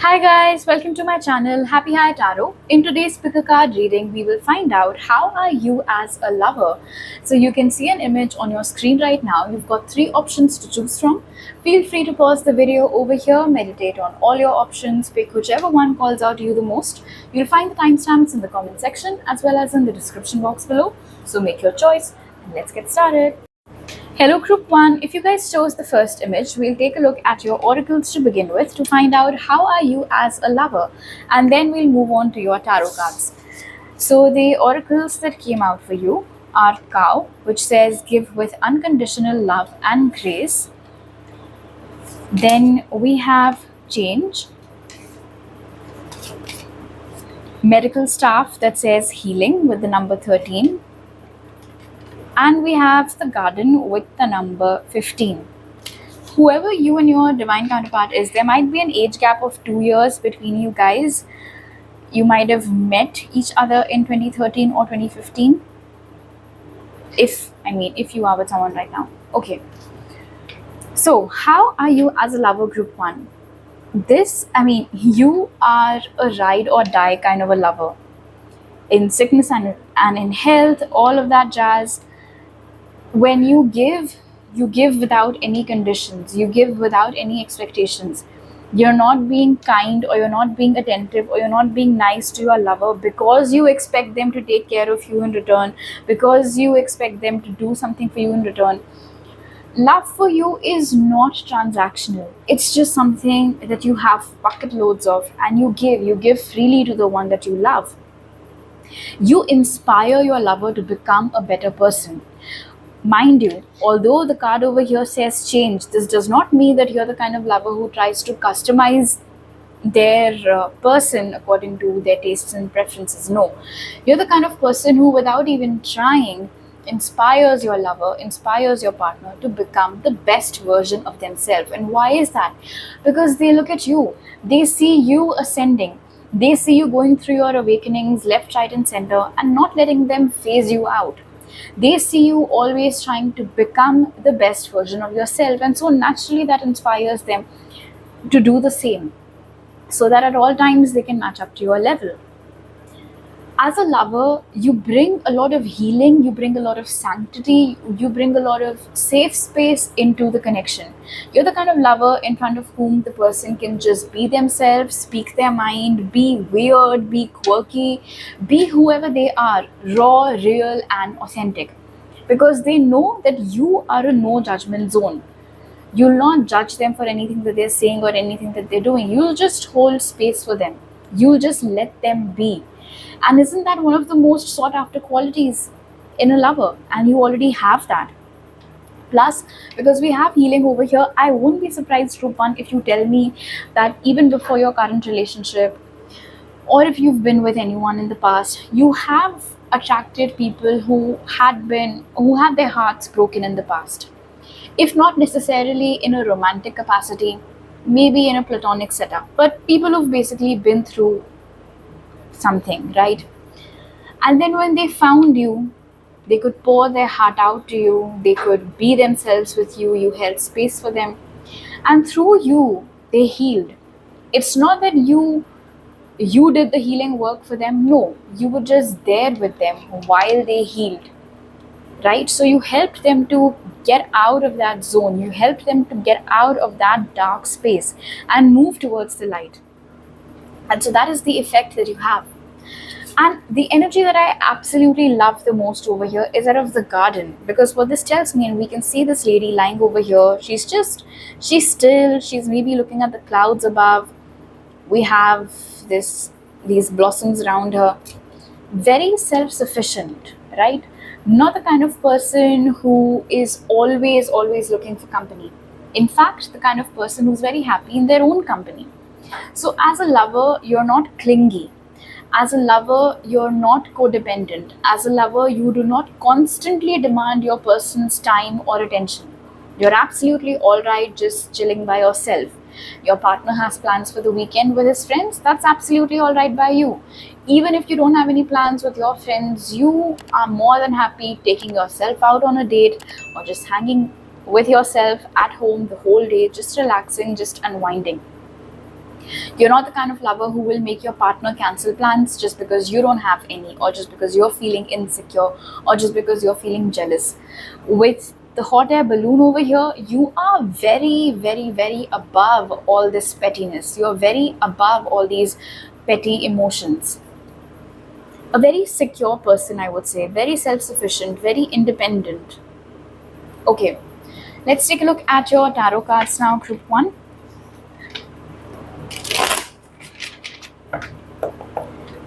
Hi guys, welcome to my channel Happy High Tarot. In today's pick a card reading, we will find out how are you as a lover. So you can see an image on your screen right now. You've got three options to choose from. Feel free to pause the video over here, meditate on all your options, pick whichever one calls out to you the most. You'll find the timestamps in the comment section as well as in the description box below. So make your choice and let's get started. Hello group 1, if you guys chose the first image, we'll take a look at your oracles to begin with to find out how are you as a lover, and then we'll move on to your tarot cards. So the oracles that came out for you are Cow, which says give with unconditional love and grace. Then we have Change, medical staff that says healing with the number 13. And we have the Garden with the number 15. Whoever you and your divine counterpart is, there might be an age gap of 2 years between you guys. You might have met each other in 2013 or 2015. If you are with someone right now. Okay. So, how are you as a lover, group 1? You are a ride or die kind of a lover. In sickness and in health, all of that jazz. When you give without any conditions, you give without any expectations. You're not being kind, or you're not being attentive, or you're not being nice to your lover because you expect them to take care of you in return, because you expect them to do something for you in return. Love for you is not transactional. It's just something that you have bucket loads of, and you give freely to the one that you love. You inspire your lover to become a better person. Mind you, although the card over here says change, this does not mean that you're the kind of lover who tries to customize their person according to their tastes and preferences. No, you're the kind of person who, without even trying, inspires your lover, inspires your partner to become the best version of themselves. And why is that? Because they look at you, they see you ascending, they see you going through your awakenings left, right, and center, and not letting them phase you out. They see you always trying to become the best version of yourself, and so naturally that inspires them to do the same, so that at all times they can match up to your level. As a lover, you bring a lot of healing, you bring a lot of sanctity, you bring a lot of safe space into the connection. You're the kind of lover in front of whom the person can just be themselves, speak their mind, be weird, be quirky, be whoever they are, raw, real, and authentic. Because they know that you are a no judgment zone. You'll not judge them for anything that they're saying or anything that they're doing. You'll just hold space for them. You'll just let them be. And isn't that one of the most sought after qualities in a lover? And you already have that. Plus, because we have healing over here, I won't be surprised, group 1, if you tell me that even before your current relationship, or if you've been with anyone in the past, you have attracted people who had their hearts broken in the past. If not necessarily in a romantic capacity, maybe in a platonic setup, but people who've basically been through something, right? And then when they found you, they could pour their heart out to you, they could be themselves with you, you held space for them, and through you, they healed. It's not that you did the healing work for them. No, you were just there with them while they healed, right? So you helped them to get out of that zone, you helped them to get out of that dark space and move towards the light. And so that is the effect that you have. And the energy that I absolutely love the most over here is that of the Garden, because what this tells me, and we can see this lady lying over here, she's still, she's maybe looking at the clouds above. We have these blossoms around her. Very self-sufficient, right? Not the kind of person who is always looking for company. In fact, the kind of person who's very happy in their own company. So as a lover, you're not clingy. As a lover, you're not codependent. As a lover, you do not constantly demand your person's time or attention. You're absolutely all right just chilling by yourself. Your partner has plans for the weekend with his friends, that's absolutely all right by you. Even if you don't have any plans with your friends, you are more than happy taking yourself out on a date or just hanging with yourself at home the whole day, just relaxing, just unwinding. You're not the kind of lover who will make your partner cancel plans just because you don't have any, or just because you're feeling insecure, or just because you're feeling jealous. With the hot air balloon over here, you are very, very, very above all this pettiness. You're very above all these petty emotions. A very secure person, I would say, very self sufficient, very independent. Okay, let's take a look at your tarot cards now, group one.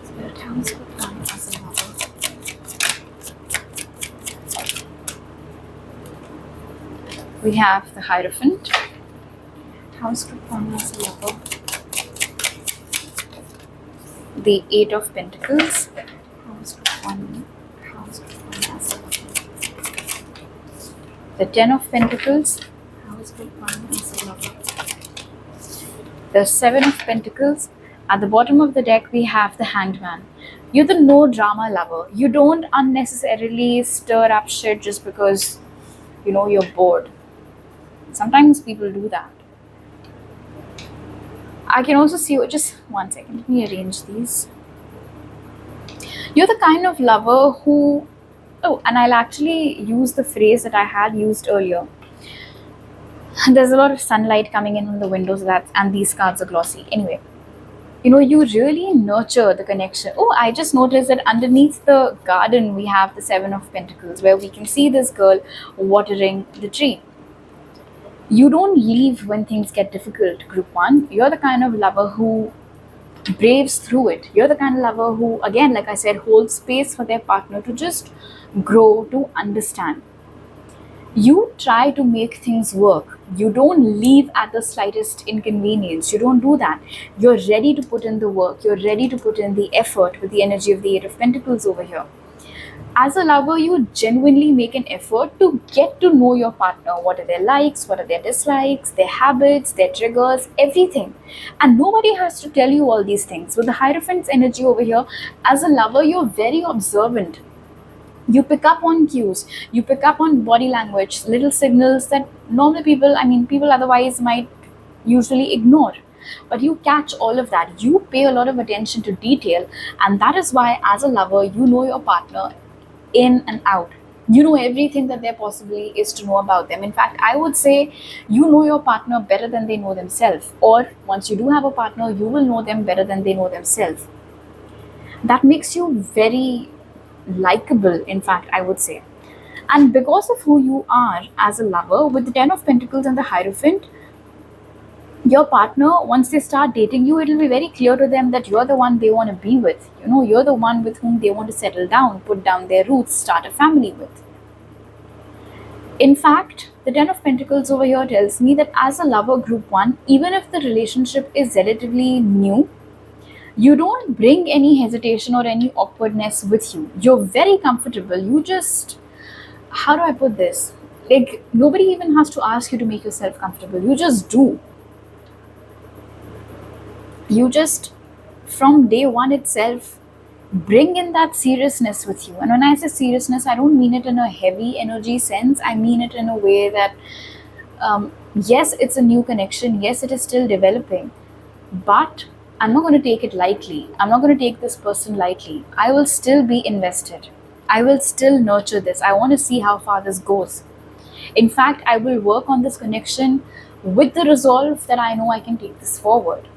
Spirit, how is group one as a lover? We have the Hierophant. House group one as a lover. The Eight of Pentacles. House group one. House group one as a lover. The Ten of Pentacles. House group one as a lover. The Seven of Pentacles. At the bottom of the deck, we have the Hanged Man. You're the no drama lover. You don't unnecessarily stir up shit just because you're bored. Sometimes people do that. I can also see, just one second, let me arrange these. You're the kind of lover who, and I'll actually use the phrase that I had used earlier. There's a lot of sunlight coming in from the windows, and these cards are glossy. Anyway, you really nurture the connection. Oh, I just noticed that underneath the garden, we have the Seven of Pentacles, where we can see this girl watering the tree. You don't leave when things get difficult, group one. You're the kind of lover who braves through it. You're the kind of lover who, again, like I said, holds space for their partner to just grow, to understand. You try to make things work. You don't leave at the slightest inconvenience. You don't do that. You're ready to put in the work. You're ready to put in the effort with the energy of the Eight of Pentacles over here. As a lover, you genuinely make an effort to get to know your partner. What are their likes? What are their dislikes? Their habits, their triggers, everything. And nobody has to tell you all these things. With the Hierophant's energy over here, as a lover, you're very observant. You pick up on cues. You pick up on body language, little signals that normal people otherwise might usually ignore. But you catch all of that. You pay a lot of attention to detail. And that is why, as a lover, you know your partner in and out. You know everything that there possibly is to know about them. In fact, I would say you know your partner better than they know themselves. Or once you do have a partner, you will know them better than they know themselves. That makes you very likable, in fact, I would say. And because of who you are as a lover, with the Ten of Pentacles and the Hierophant, your partner, once they start dating you, it'll be very clear to them that you're the one they want to be with. You're the one with whom they want to settle down, put down their roots, start a family with. In fact, the Ten of Pentacles over here tells me that as a lover, group one, even if the relationship is relatively new, you don't bring any hesitation or any awkwardness with you. You're very comfortable. You just, how do I put this? Like, nobody even has to ask you to make yourself comfortable. You just do. You just, from day one itself, bring in that seriousness with you. And when I say seriousness, I don't mean it in a heavy energy sense. I mean it in a way that, yes, it's a new connection. Yes, it is still developing. But I'm not going to take it lightly. I'm not going to take this person lightly. I will still be invested. I will still nurture this. I want to see how far this goes. In fact, I will work on this connection with the resolve that I know I can take this forward.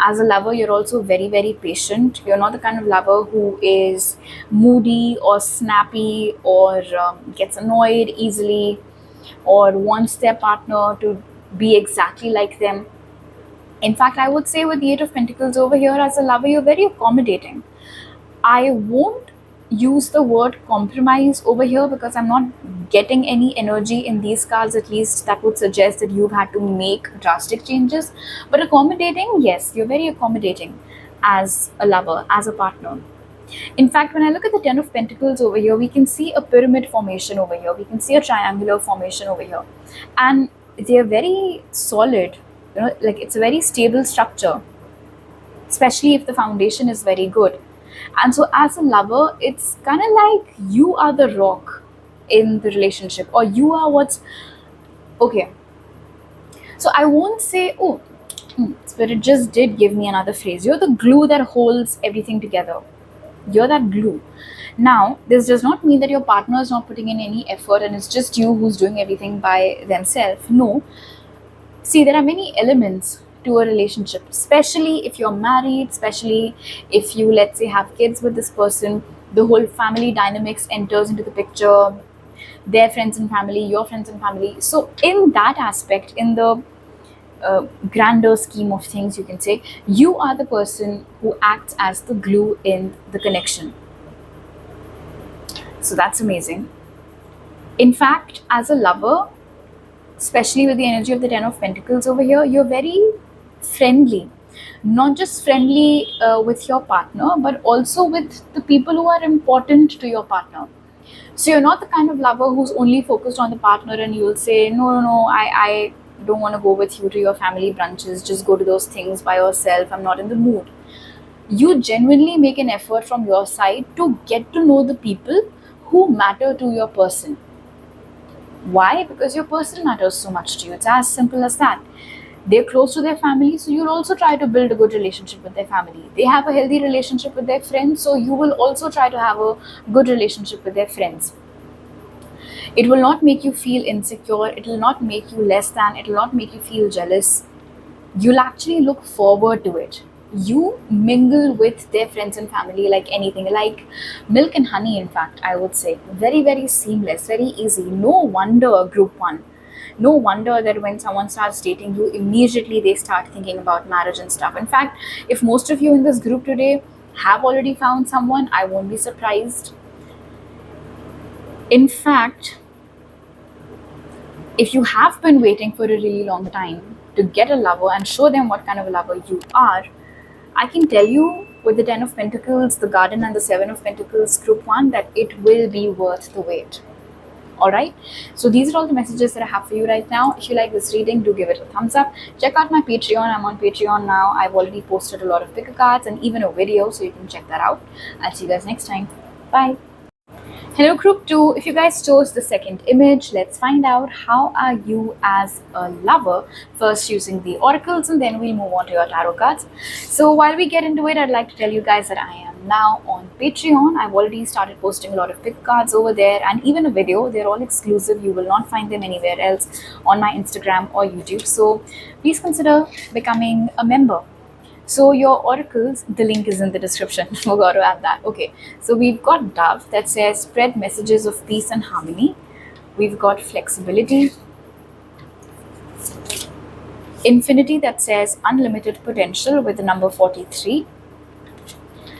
As a lover, you're also very, very patient. You're not the kind of lover who is moody or snappy or gets annoyed easily or wants their partner to be exactly like them. In fact, I would say with the Eight of Pentacles over here, as a lover, you're very accommodating. I won't use the word compromise over here because I'm not getting any energy in these cards, at least, that would suggest that you've had to make drastic changes. But accommodating, yes, you're very accommodating as a lover, as a partner. In fact, when I look at the Ten of Pentacles over here, we can see a pyramid formation over here. We can see a triangular formation over here. And they're very solid. Like, it's a very stable structure, especially if the foundation is very good. And so as a lover, it's kind of like you are the rock in the relationship, or you are what's okay. So I won't say, oh, Spirit just did give me another phrase. You're the glue that holds everything together. You're that glue. Now, this does not mean that your partner is not putting in any effort and it's just you who's doing everything by themselves. No. See, there are many elements to a relationship, especially if you're married, especially if you, let's say, have kids with this person. The whole family dynamics enters into the picture, their friends and family, your friends and family. So, in that aspect, in the grander scheme of things, you can say, you are the person who acts as the glue in the connection. So, that's amazing. In fact, as a lover, especially with the energy of the Ten of Pentacles over here, you're very friendly. Not just friendly with your partner, but also with the people who are important to your partner. So you're not the kind of lover who's only focused on the partner and you'll say, no, no, no, I don't want to go with you to your family brunches. Just go to those things by yourself. I'm not in the mood. You genuinely make an effort from your side to get to know the people who matter to your person. Why? Because your person matters so much to you. It's as simple as that. They're close to their family, so you'll also try to build a good relationship with their family. They have a healthy relationship with their friends, so you will also try to have a good relationship with their friends. It will not make you feel insecure, it will not make you less than, it will not make you feel jealous. You'll actually look forward to it. You mingle with their friends and family like anything, like milk and honey, in fact, I would say. Very, very seamless, very easy. No wonder, group one. No wonder that when someone starts dating you, immediately they start thinking about marriage and stuff. In fact, if most of you in this group today have already found someone, I won't be surprised. In fact, if you have been waiting for a really long time to get a lover and show them what kind of a lover you are, I can tell you with the Ten of Pentacles, the Garden, and the Seven of Pentacles, group one, that it will be worth the wait. Alright, so these are all the messages that I have for you right now. If you like this reading, do give it a thumbs up. Check out my Patreon. I'm on Patreon now. I've already posted a lot of picker cards and even a video, so you can check that out. I'll see you guys next time. Bye. Hello group 2, if you guys chose the second image, let's find out how are you as a lover, first using the oracles and then we'll move on to your tarot cards. So while we get into it, I'd like to tell you guys that I am now on Patreon. I've already started posting a lot of pick cards over there and even a video. They're all exclusive. You will not find them anywhere else on my Instagram or YouTube. So please consider becoming a member. So your oracles, the link is in the description. Forgot to add that. Okay, so we've got Dove that says spread messages of peace and harmony. We've got flexibility. Infinity that says unlimited potential with the number 43.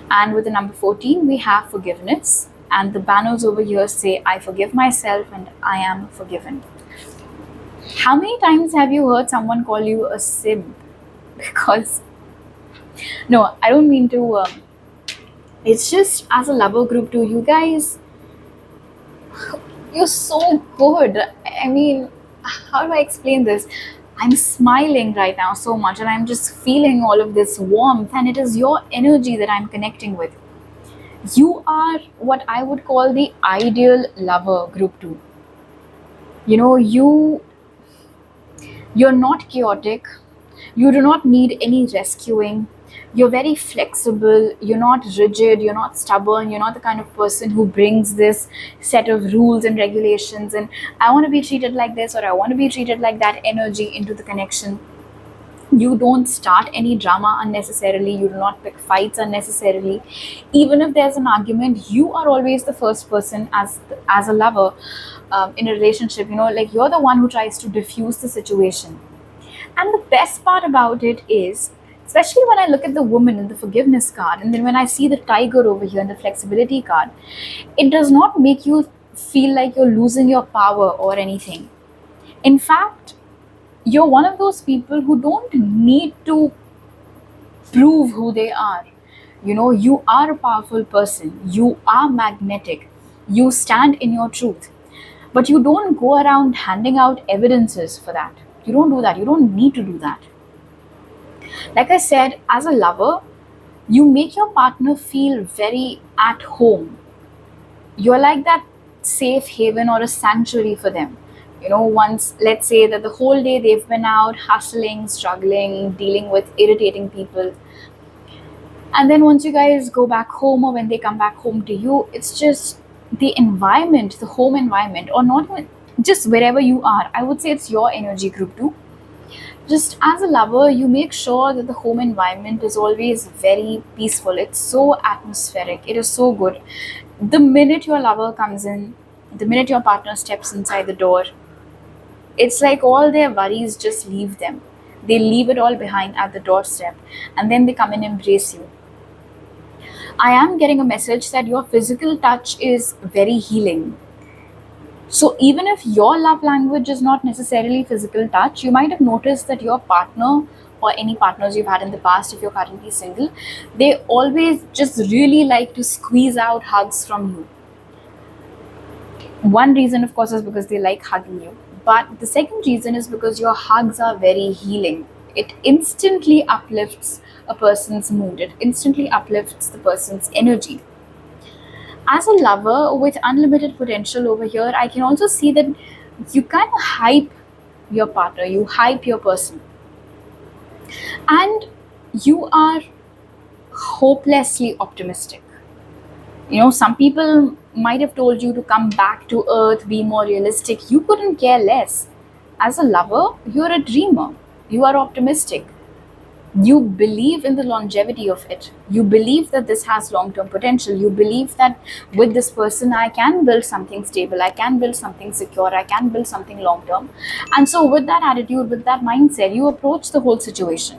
And with the number 14, we have forgiveness. And the banners over here say, I forgive myself and I am forgiven. How many times have you heard someone call you a simp? Because no, I don't mean to. It's just as a lover group too. You guys, you're so good. I mean, how do I explain this? I'm smiling right now so much, and I'm just feeling all of this warmth, and it is your energy that I'm connecting with. You are what I would call the ideal lover group too. You know, you're not chaotic. You do not need any rescuing. You're very flexible, you're not rigid, you're not stubborn, you're not the kind of person who brings this set of rules and regulations and I want to be treated like this or I want to be treated like that energy into the connection. You don't start any drama unnecessarily, you do not pick fights unnecessarily. Even if there's an argument, you are always the first person as a lover in a relationship, you know, like you're the one who tries to diffuse the situation. And the best part about it is, especially when I look at the woman in the forgiveness card, and then when I see the tiger over here in the flexibility card, it does not make you feel like you're losing your power or anything. In fact, you're one of those people who don't need to prove who they are. You know, you are a powerful person, you are magnetic, you stand in your truth, but you don't go around handing out evidences for that. You don't do that, you don't need to do that. Like I said, as a lover, you make your partner feel very at home. You're like that safe haven or a sanctuary for them. Once, let's say that the whole day they've been out hustling, struggling, dealing with irritating people, and then once you guys go back home, or when they come back home to you, it's just the environment, the home environment, or not even just wherever you are. I would say it's your energy group too. Just as a lover, you make sure that the home environment is always very peaceful. It's so atmospheric. It is so good. The minute your lover comes in, the minute your partner steps inside the door, it's like all their worries just leave them. They leave it all behind at the doorstep, and then they come and embrace you. I am getting a message that your physical touch is very healing. So, even if your love language is not necessarily physical touch, you might have noticed that your partner, or any partners you've had in the past, if you're currently single, they always just really like to squeeze out hugs from you. One reason, of course, is because they like hugging you. But the second reason is because your hugs are very healing. It instantly uplifts a person's mood, it instantly uplifts the person's energy. As a lover with unlimited potential over here, I can also see that you kind of hype your partner, you hype your person, and you are hopelessly optimistic. Some people might have told you to come back to earth, be more realistic. You couldn't care less. As a lover, you're a dreamer, you are optimistic. You believe in the longevity of it. You believe that this has long term potential. You believe that with this person, I can build something stable, I can build something secure, I can build something long term. And so, with that attitude, with that mindset, you approach the whole situation.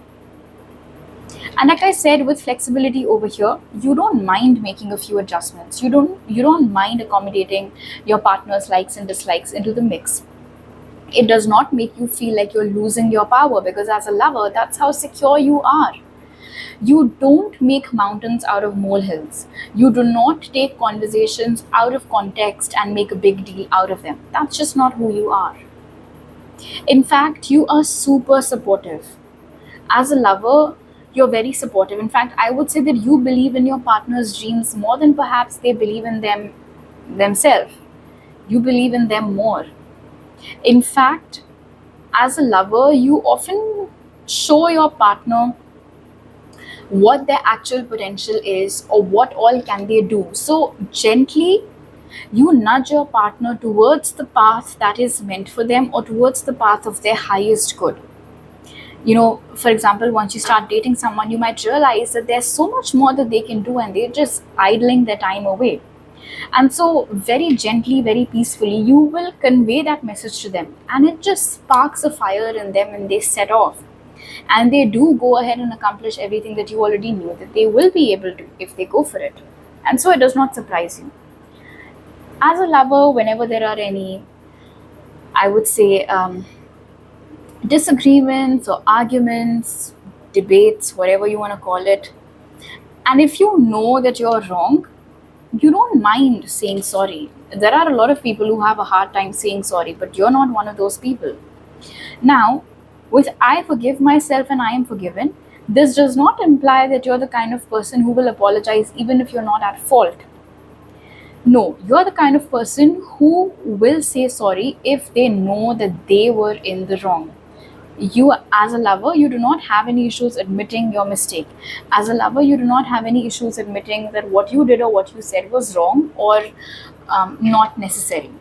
And like I said, with flexibility over here, you don't mind making a few adjustments. You don't mind accommodating your partner's likes and dislikes into the mix. It does not make you feel like you're losing your power, because as a lover, that's how secure you are. You don't make mountains out of molehills. You do not take conversations out of context and make a big deal out of them. That's just not who you are. In fact, you are super supportive. As a lover, you're very supportive. In fact, I would say that you believe in your partner's dreams more than perhaps they believe in them themselves. You believe in them more. In fact, as a lover, you often show your partner what their actual potential is, or what all can they do. So gently you nudge your partner towards the path that is meant for them, or towards the path of their highest good. For example, once you start dating someone, you might realize that there's so much more that they can do, and they're just idling their time away. And so, very gently, very peacefully, you will convey that message to them, and it just sparks a fire in them, and they set off. And they do go ahead and accomplish everything that you already knew that they will be able to if they go for it. And so, it does not surprise you. As a lover, whenever there are any, I would say, disagreements or arguments, debates, whatever you want to call it, and if you know that you're wrong, you don't mind saying sorry. There are a lot of people who have a hard time saying sorry, but you're not one of those people. Now, with I forgive myself and I am forgiven, this does not imply that you're the kind of person who will apologize even if you're not at fault. No, you're the kind of person who will say sorry if they know that they were in the wrong. You, as a lover, you do not have any issues admitting your mistake. As a lover, you do not have any issues admitting that what you did or what you said was wrong, or not necessary.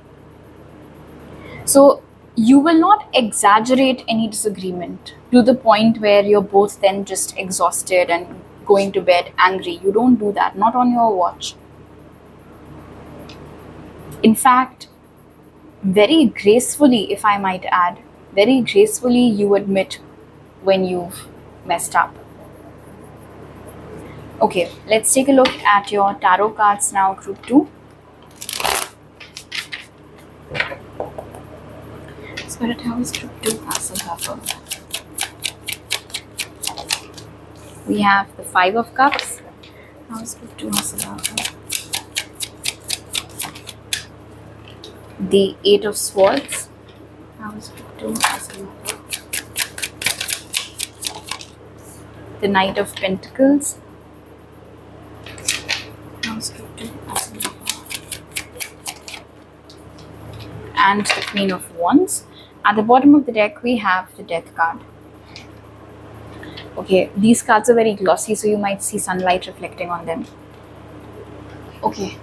So you will not exaggerate any disagreement to the point where you're both then just exhausted and going to bed angry. You don't do that, not on your watch. In fact, very gracefully, if I might add, very gracefully you admit when you've messed up. Okay, let's take a look at your tarot cards now, group 2. Spirit, how is group 2 as a lover? We have the 5 of Cups. How is group 2 as a lover? The 8 of Swords. How is group 2 as a lover? The Knight of Pentacles. How is group 2 as a lover? and the Queen of Wands. At the bottom of the deck, we have the Death card. Okay, these cards are very glossy, so you might see sunlight reflecting on them. Okay,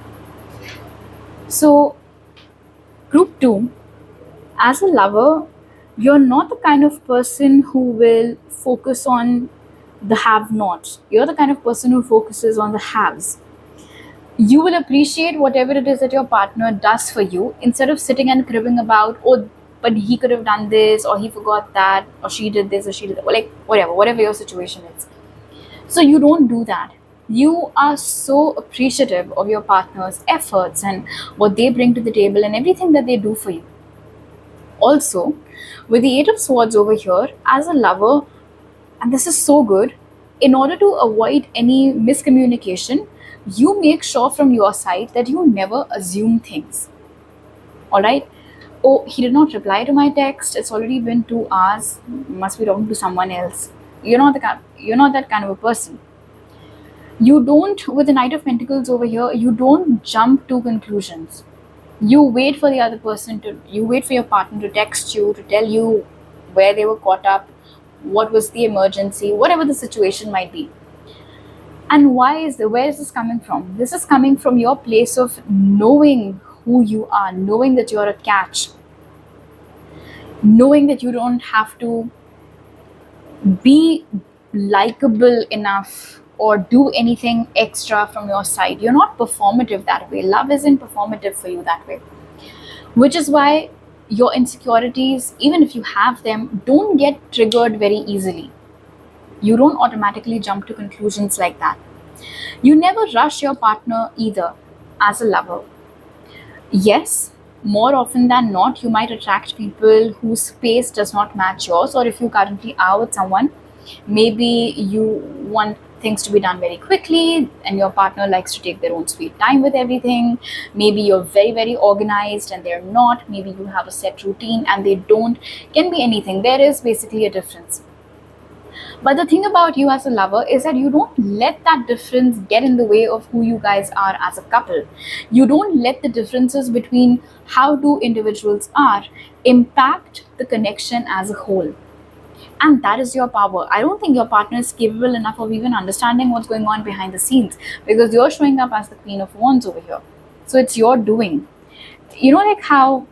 so group 2, as a lover, you're not the kind of person who will focus on the have-nots. You're the kind of person who focuses on the haves. You will appreciate whatever it is that your partner does for you instead of sitting and cribbing about, oh, but he could have done this, or he forgot that, or she did this, or she did that, or like whatever your situation is. So you don't do that. You are so appreciative of your partner's efforts and what they bring to the table and everything that they do for you. Also, with the Eight of Swords over here, as a lover, and this is so good, in order to avoid any miscommunication, you make sure from your side that you never assume things. All right? Oh, he did not reply to my text. It's already been 2 hours. Must be talking to someone else. You're not that kind of a person. You don't, with the Knight of Pentacles over here, you don't jump to conclusions. You wait for your partner to text you, to tell you where they were caught up, what was the emergency, whatever the situation might be. And where is this coming from? This is coming from your place of knowing who you are, knowing that you're a catch, knowing that you don't have to be likable enough or do anything extra from your side. You're not performative that way. Love isn't performative for you that way. Which is why your insecurities, even if you have them, don't get triggered very easily. You don't automatically jump to conclusions like that. You never rush your partner either as a lover. Yes, more often than not, you might attract people whose pace does not match yours, or if you currently are with someone, maybe you want things to be done very quickly and your partner likes to take their own sweet time with everything. Maybe you're very, very organized and they're not. Maybe you have a set routine and they don't. Can be anything. There is basically a difference. But the thing about you as a lover is that you don't let that difference get in the way of who you guys are as a couple. You don't let the differences between how two individuals are impact the connection as a whole. And that is your power. I don't think your partner is capable enough of even understanding what's going on behind the scenes, because you're showing up as the Queen of Wands over here. So it's your doing. You know, like how,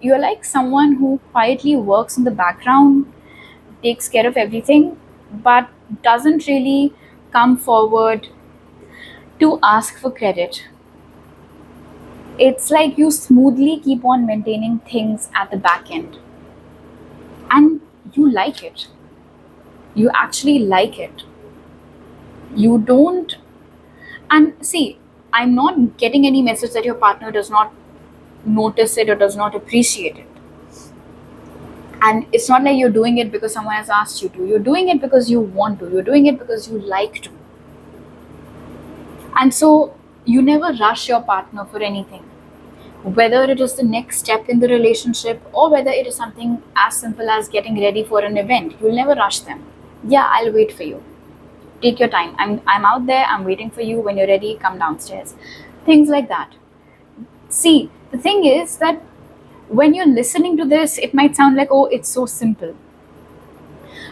you're like someone who quietly works in the background, takes care of everything, but doesn't really come forward to ask for credit. It's like you smoothly keep on maintaining things at the back end. And you like it. You actually like it. You don't. And see, I'm not getting any message that your partner does not notice it or does not appreciate it. And it's not like you're doing it because someone has asked you to. You're doing it because you want to. You're doing it because you like to. And so you never rush your partner for anything. Whether it is the next step in the relationship or whether it is something as simple as getting ready for an event, you'll never rush them. Yeah, I'll wait for you. Take your time. I'm out there. I'm waiting for you. When you're ready, come downstairs. Things like that. See, the thing is that when you're listening to this, it might sound like, oh, it's so simple.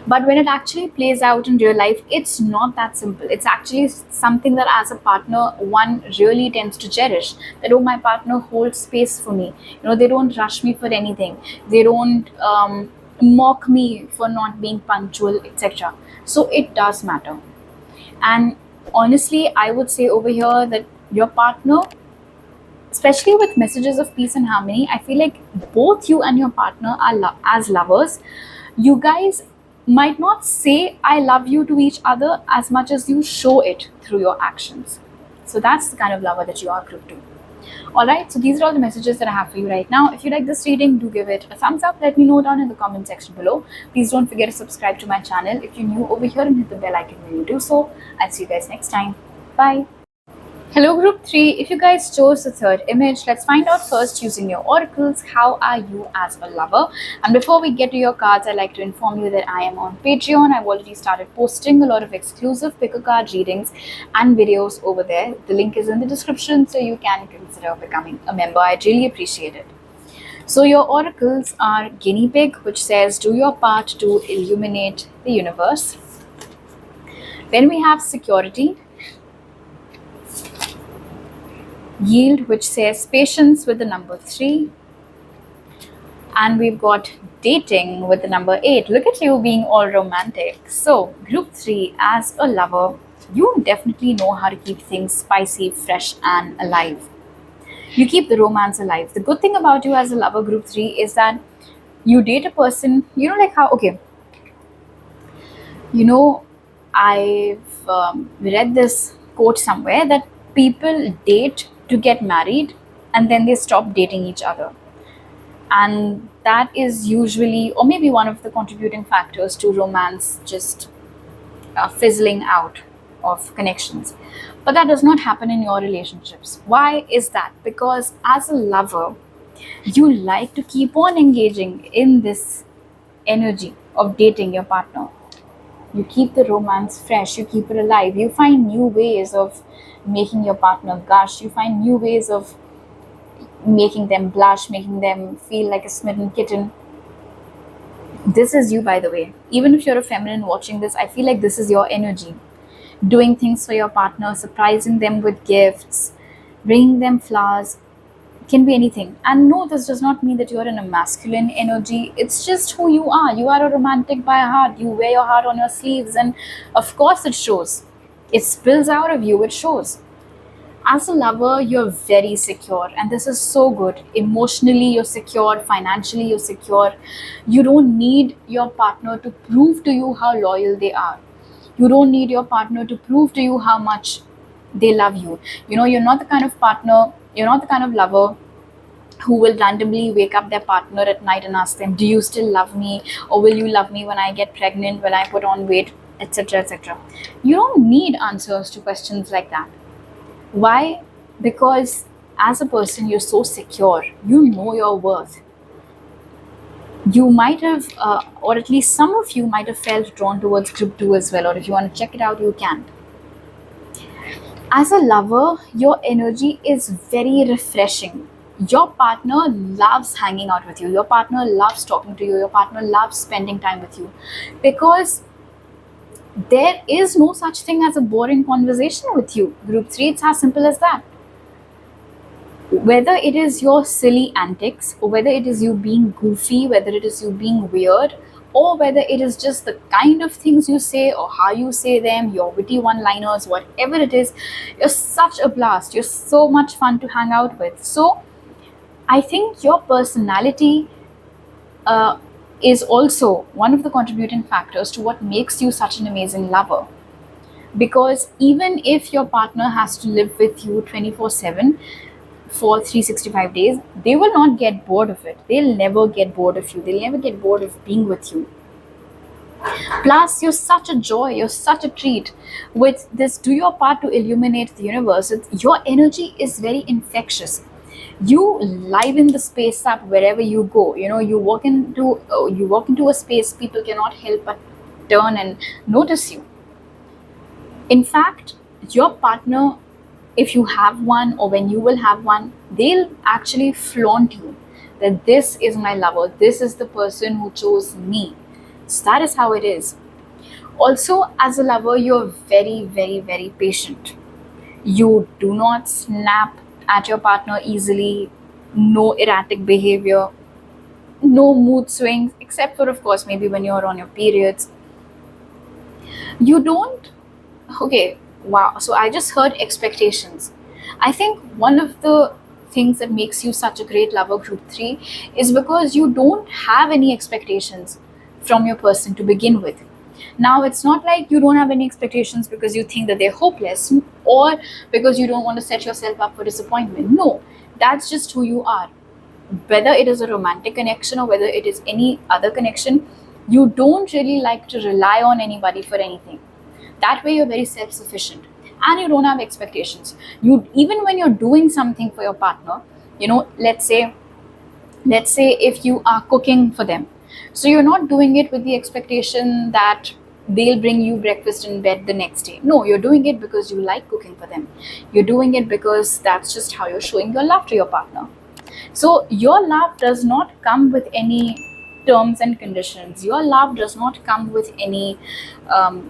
But when it actually plays out in real life, it's not that simple. It's actually something that as a partner, one really tends to cherish. That, oh, my partner holds space for me. They don't rush me for anything. They don't mock me for not being punctual, etc. So it does matter. And honestly, I would say over here that your partner, especially with messages of peace and harmony, I feel like both you and your partner are as lovers. You guys might not say I love you to each other as much as you show it through your actions. So that's the kind of lover that you are, group 2. Alright, so these are all the messages that I have for you right now. If you like this reading, do give it a thumbs up. Let me know down in the comment section below. Please don't forget to subscribe to my channel if you're new over here, and hit the bell icon when you do so. I'll see you guys next time. Bye. Hello, group 3. If you guys chose the third image, let's find out first using your oracles. How are you as a lover? And before we get to your cards, I'd like to inform you that I am on Patreon. I've already started posting a lot of exclusive picker card readings and videos over there. The link is in the description, so you can consider becoming a member. I'd really appreciate it. So, your oracles are Guinea Pig, which says, do your part to illuminate the universe. Then we have Security, Yield, which says patience with the number 3. And we've got Dating with the number 8. Look at you being all romantic. So, group 3, as a lover, you definitely know how to keep things spicy, fresh, and alive. You keep the romance alive. The good thing about you as a lover, group 3, is that you date a person, like how, okay, you know, I've read this quote somewhere that people date to get married and then they stop dating each other. And that is usually, or maybe one of the contributing factors to romance just fizzling out of connections. But that does not happen in your relationships. Why is that? Because as a lover, you like to keep on engaging in this energy of dating your partner. You keep the romance fresh, you keep it alive, you find new ways of making your partner gush, you find new ways of making them blush, making them feel like a smitten kitten. This is you, by the way. Even if you're a feminine watching this, I feel like this is your energy. Doing things for your partner, surprising them with gifts, bringing them flowers, can be anything. And no, this does not mean that you're in a masculine energy. It's just who you are. You are a romantic by heart. You wear your heart on your sleeves, and of course, it shows. It spills out of you, it shows. As a lover, you're very secure, and this is so good. Emotionally, you're secure, financially, you're secure. You don't need your partner to prove to you how loyal they are. You don't need your partner to prove to you how much they love you. You're not the kind of partner, you're not the kind of lover who will randomly wake up their partner at night and ask them, do you still love me? Or will you love me when I get pregnant, when I put on weight, etc., etc. You don't need answers to questions like that. Why? Because as a person, you're so secure. You know your worth. You might have, or at least some of you might have felt drawn towards group 2 as well, or if you want to check it out, you can. As a lover, your energy is very refreshing. Your partner loves hanging out with you. Your partner loves talking to you. Your partner loves spending time with you. Because there is no such thing as a boring conversation with you. Group 3, it's as simple as that. Whether it is your silly antics, or whether it is you being goofy, whether it is you being weird, or whether it is just the kind of things you say or how you say them, your witty one liners, whatever it is, you're such a blast. You're so much fun to hang out with. So, I think your personality is also one of the contributing factors to what makes you such an amazing lover. Because even if your partner has to live with you 24/7 for 365 days, they will not get bored of it. They'll never get bored of you. They'll never get bored of being with you. Plus, you're such a joy, you're such a treat. With this, do your part to illuminate the universe. Your energy is very infectious. You liven the space up wherever you go. You walk into a space, people cannot help but turn and notice you. In fact, your partner, if you have one or when you will have one, they'll actually flaunt you that this is my lover, this is the person who chose me. So that is how it is. Also, as a lover, you're very, very, very patient. You do not snap at your partner easily, no erratic behavior, no mood swings, except for, of course, maybe when you're on your periods. You don't, okay, wow. So I just heard expectations. I think one of the things that makes you such a great lover, group 3, is because you don't have any expectations from your person to begin with. Now, it's not like you don't have any expectations because you think that they're hopeless or because you don't want to set yourself up for disappointment. No, that's just who you are. Whether it is a romantic connection or whether it is any other connection, you don't really like to rely on anybody for anything. That way, you're very self sufficient. and you don't have expectations. You, even when you're doing something for your partner, let's say if you are cooking for them, so you're not doing it with the expectation that they'll bring you breakfast in bed the next day. No, you're doing it because you like cooking for them. You're doing it because that's just how you're showing your love to your partner. So your love does not come with any terms and conditions. Your love does not come with any um,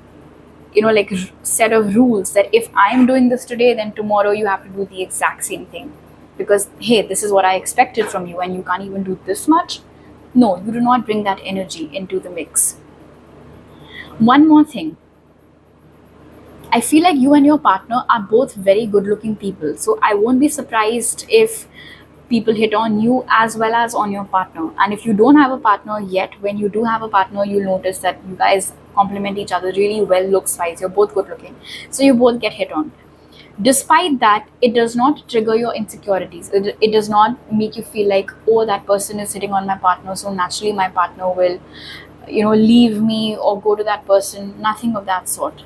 like set of rules that if I'm doing this today, then tomorrow you have to do the exact same thing, because hey, this is what I expected from you and you can't even do this much. No, you do not bring that energy into the mix. One more thing, I feel like you and your partner are both very good looking people, so I won't be surprised if people hit on you as well as on your partner. And if you don't have a partner yet, when you do have a partner, you'll notice that you guys complement each other really well looks wise. You're both good looking, so you both get hit on. Despite that, it does not trigger your insecurities. It does not make you feel like, oh, that person is hitting on my partner, so naturally my partner will leave me or go to that person. Nothing of that sort.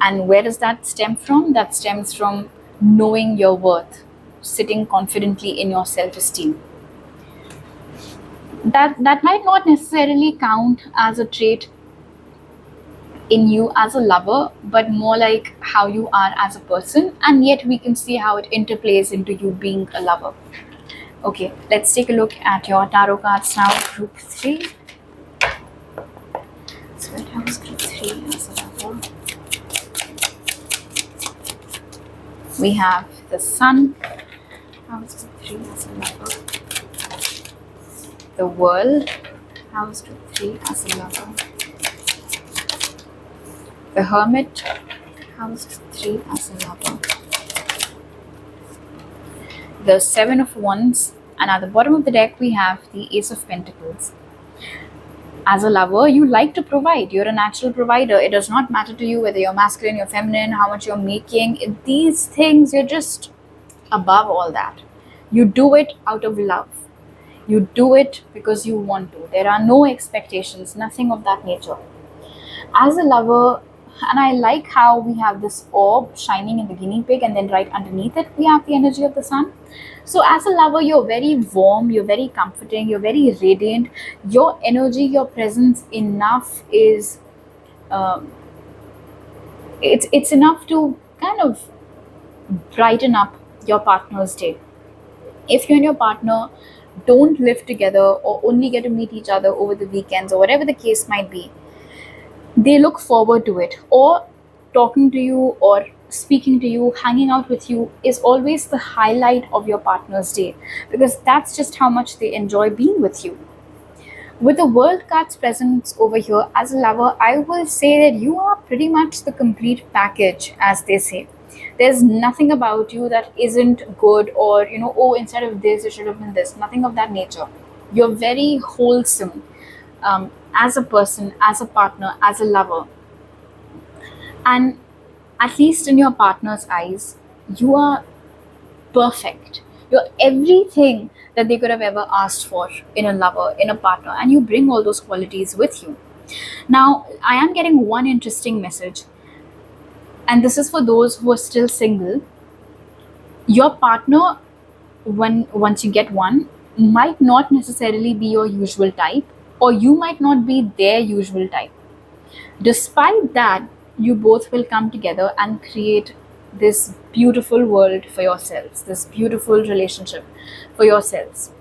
And where does that stem from? That stems from knowing your worth, sitting confidently in your self-esteem. That might not necessarily count as a trait in you as a lover, but more like how you are as a person, and yet we can see how it interplays into you being a lover. Okay, let's take a look at your tarot cards now. Group 3. So it has group 3 as a lover. We have the Sun. House group 3 as a lover. The World. House group 3 as a lover. The Hermit. House group 3 as a lover. The Seven of Wands. And at the bottom of the deck, we have the Ace of Pentacles. As a lover, you like to provide. You're a natural provider. It does not matter to you whether you're masculine, you're feminine, how much you're making. These things, you're just above all that. You do it out of love. You do it because you want to. There are no expectations, nothing of that nature. As a lover, and I like how we have this orb shining in the guinea pig, and then right underneath it, we have the energy of the sun. So as a lover, you're very warm, you're very comforting, you're very radiant. Your energy, your presence enough is, it's enough to kind of brighten up your partner's day. If you and your partner don't live together or only get to meet each other over the weekends or whatever the case might be, they look forward to it. Or talking to you or speaking to you, hanging out with you is always the highlight of your partner's day, because that's just how much they enjoy being with you. With the World card's presence over here, as a lover, I will say that you are pretty much the complete package, as they say. There's nothing about you that isn't good, or oh, instead of this it should have been this. Nothing of that nature. You're very wholesome, as a person, as a partner, as a lover. And at least in your partner's eyes, you are perfect. You're everything that they could have ever asked for in a lover, in a partner, and you bring all those qualities with you. Now, I am getting one interesting message, and this is for those who are still single. Your partner, once you get one, might not necessarily be your usual type, or you might not be their usual type. Despite that, you both will come together and create this beautiful world for yourselves, this beautiful relationship for yourselves.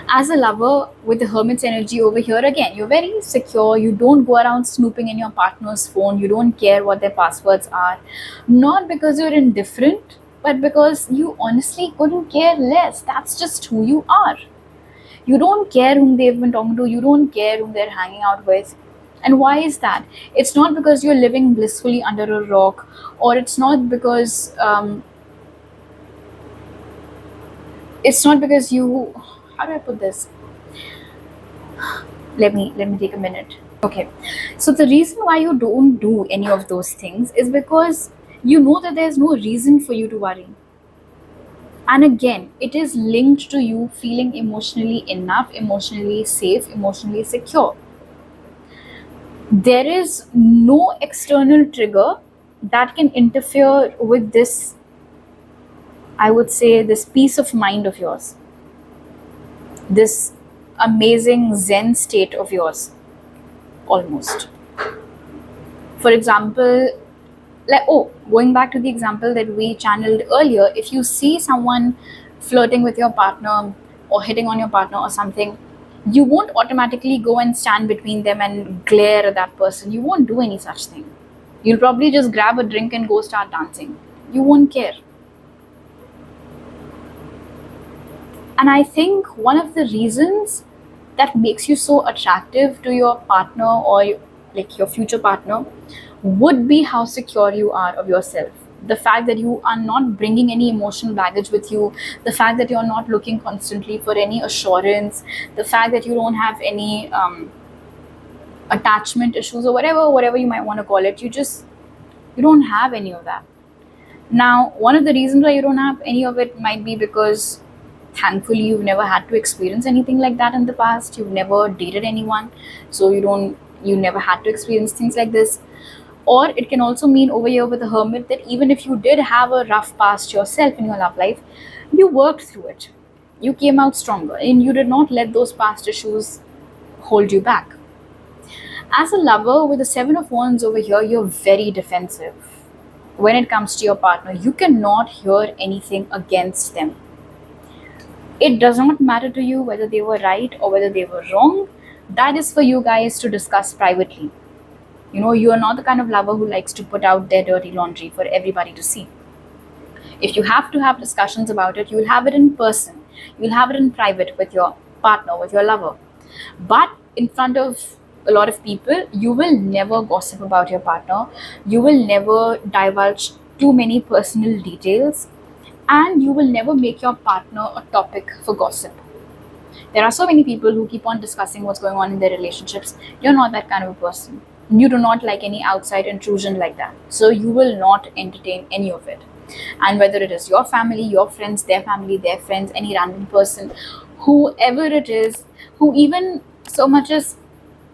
As a lover, with the Hermit's energy over here, again, you're very secure. You don't go around snooping in your partner's phone. You don't care what their passwords are. Not because you're indifferent, but because you honestly couldn't care less. That's just who you are. You don't care whom they've been talking to. You don't care whom they're hanging out with. And why is that? It's not because you're living blissfully under a rock, or it's not because you, how do I put this? Let me take a minute. Okay. So the reason why you don't do any of those things is because you know that there's no reason for you to worry. And again, it is linked to you feeling emotionally enough, emotionally safe, emotionally secure. There is no external trigger that can interfere with this, I would say, this peace of mind of yours, this amazing Zen state of yours, almost. For example, like, oh, going back to the example that we channeled earlier, if you see someone flirting with your partner or hitting on your partner or something, you won't automatically go and stand between them and glare at that person. You won't do any such thing. You'll probably just grab a drink and go start dancing. You won't care. And I think one of the reasons that makes you so attractive to your partner or like your future partner would be how secure you are of yourself. The fact that you are not bringing any emotional baggage with you, the fact that you're not looking constantly for any assurance, the fact that you don't have any attachment issues or whatever you might want to call it. You don't have any of that. Now, one of the reasons why you don't have any of it might be because thankfully you've never had to experience anything like that in the past. You've never dated anyone, so you never had to experience things like this. Or it can also mean over here with the hermit that even if you did have a rough past yourself in your love life, you worked through it. You came out stronger and you did not let those past issues hold you back. As a lover with the Seven of Wands over here, you're very defensive. When it comes to your partner, you cannot hear anything against them. It does not matter to you whether they were right or whether they were wrong. That is for you guys to discuss privately. You are not the kind of lover who likes to put out their dirty laundry for everybody to see. If you have to have discussions about it, you'll have it in person. You'll have it in private with your partner, with your lover. But in front of a lot of people, you will never gossip about your partner. You will never divulge too many personal details. And you will never make your partner a topic for gossip. There are so many people who keep on discussing what's going on in their relationships. You're not that kind of a person. You do not like any outside intrusion like that. So you will not entertain any of it. And whether it is your family, your friends, their family, their friends, any random person, whoever it is, who even so much as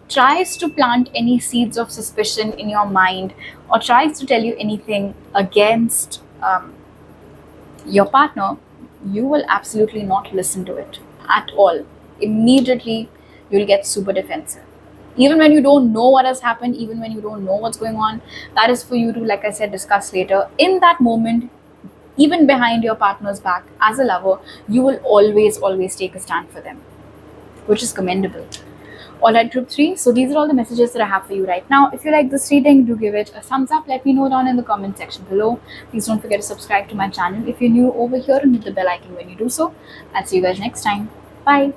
tries to plant any seeds of suspicion in your mind or tries to tell you anything against your partner, you will absolutely not listen to it at all. Immediately, you'll get super defensive. Even when you don't know what has happened, even when you don't know what's going on, that is for you to, like I said, discuss later. In that moment, even behind your partner's back, as a lover, you will always take a stand for them, which is commendable. Alright, group 3. So these are all the messages that I have for you right now. If you like this reading, do give it a thumbs up. Let me know down in the comment section below. Please don't forget to subscribe to my channel if you're new over here and hit the bell icon when you do so. I'll see you guys next time. Bye.